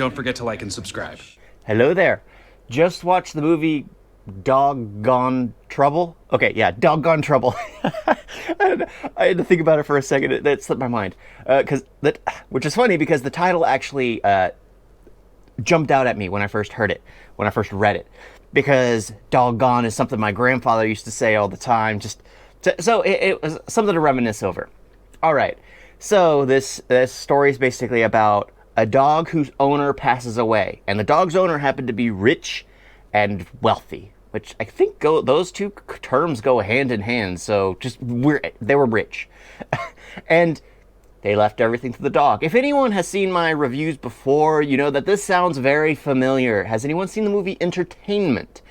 don't forget to like and subscribe. Hello there. Just watched the movie Doggone Trouble. Okay, yeah, Doggone Trouble. I had to think about it for a second. That slipped my mind. Which is funny because the title actually jumped out at me when I first heard it, when I first read it. Because doggone is something my grandfather used to say all the time. So it was something to reminisce over. All right. So this story is basically about a dog whose owner passes away, and the dog's owner happened to be rich and wealthy, which I think those two terms go hand in hand. So they were rich, and they left everything to the dog. If anyone has seen my reviews before, you know that this sounds very familiar. Has anyone seen the movie Entertainment?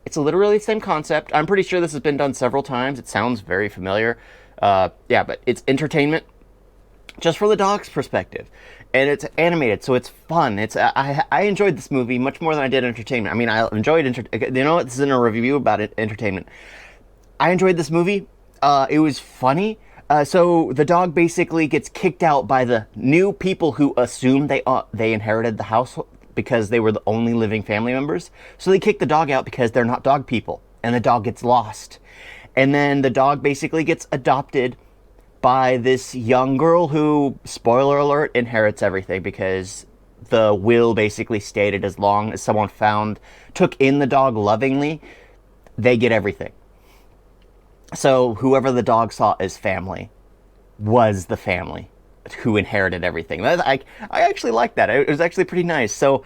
It's literally the same concept. I'm pretty sure this has been done several times. It sounds very familiar. Yeah, but it's Entertainment, just from the dog's perspective. And it's animated, so it's fun. I enjoyed this movie much more than I did Entertainment. I mean, I enjoyed you know what? This isn't a review about Entertainment. I enjoyed this movie. It was funny. So the dog basically gets kicked out by the new people who assume they inherited the house because they were the only living family members. So they kick the dog out because they're not dog people, and the dog gets lost. And then the dog basically gets adopted by this young girl who, spoiler alert, inherits everything because the will basically stated as long as someone took in the dog lovingly, they get everything. So whoever the dog saw as family was the family who inherited everything. I actually liked that. It was actually pretty nice. So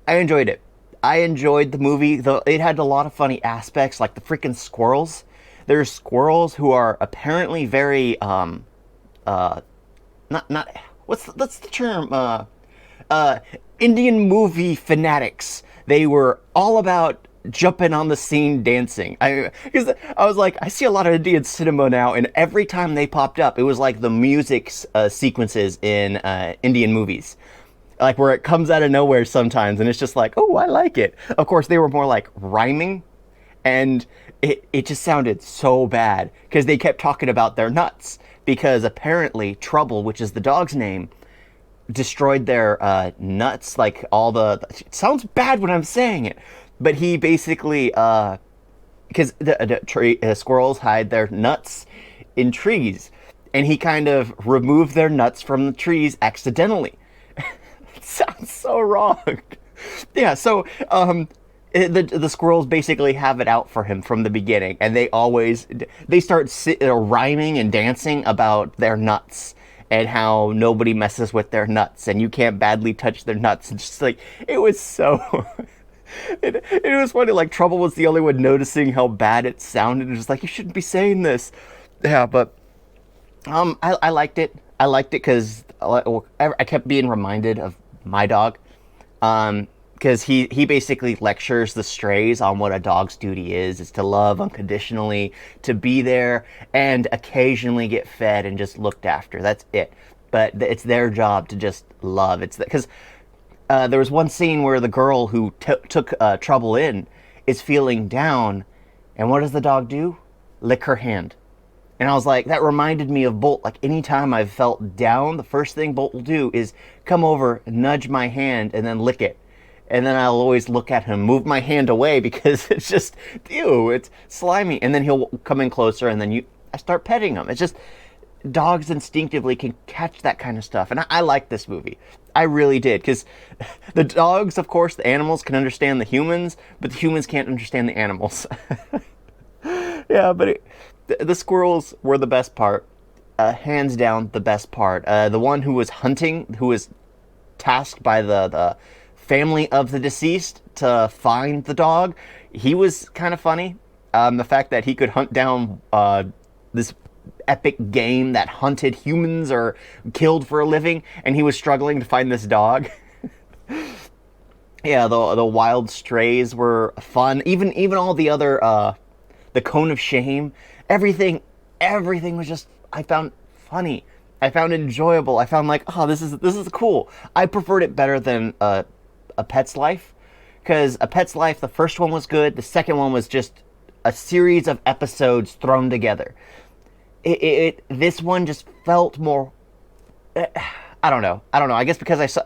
I enjoyed it. I enjoyed the movie. It had a lot of funny aspects, like the freaking squirrels. There's squirrels who are apparently very what's the term? Indian movie fanatics. They were all about jumping on the scene dancing. Because I was like, I see a lot of Indian cinema now, and every time they popped up, it was like the music sequences in Indian movies. Like where it comes out of nowhere sometimes, and it's just like, oh, I like it. Of course, they were more like rhyming, and it just sounded so bad because they kept talking about their nuts, because apparently Trouble, which is the dog's name, destroyed their nuts, like it sounds bad when I'm saying it, but he basically, because the squirrels hide their nuts in trees, and he kind of removed their nuts from the trees accidentally. It sounds so wrong. Yeah, so the squirrels basically have it out for him from the beginning, and they start rhyming and dancing about their nuts and how nobody messes with their nuts and you can't badly touch their nuts. It's just like, it was so it was funny. Like Trouble was the only one noticing how bad it sounded. It was like, you shouldn't be saying this. Yeah, but I liked it. I liked it because I kept being reminded of my dog. Because he basically lectures the strays on what a dog's duty is to love unconditionally, to be there, and occasionally get fed and just looked after. That's it. But it's their job to just love. Because there was one scene where the girl who took Trouble in is feeling down, and what does the dog do? Lick her hand. And I was like, that reminded me of Bolt. Like anytime I've felt down, the first thing Bolt will do is come over, nudge my hand, and then lick it. And then I'll always look at him, move my hand away because it's just, ew, it's slimy. And then he'll come in closer, and then I start petting him. It's just, dogs instinctively can catch that kind of stuff. And I like this movie. I really did. Because the dogs, of course, the animals can understand the humans, but the humans can't understand the animals. Yeah, but the squirrels were the best part. Hands down, the best part. The one who was hunting, who was tasked by the family of the deceased to find the dog, he was kind of funny. The fact that he could hunt down this epic game that hunted humans or killed for a living, and he was struggling to find this dog. Yeah, the wild strays were fun. Even all the other the cone of shame, everything was just, I found funny. I found enjoyable. I found like, oh, this is cool. I preferred it better than A Pet's Life, because A Pet's Life, the first one was good. The second one was just a series of episodes thrown together. This one just felt more. I don't know. I guess because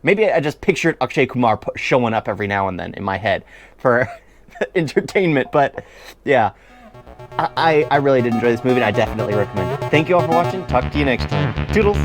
Maybe I just pictured Akshay Kumar showing up every now and then in my head for entertainment. But yeah, I really did enjoy this movie, and I definitely recommend it. Thank you all for watching. Talk to you next time. Toodles!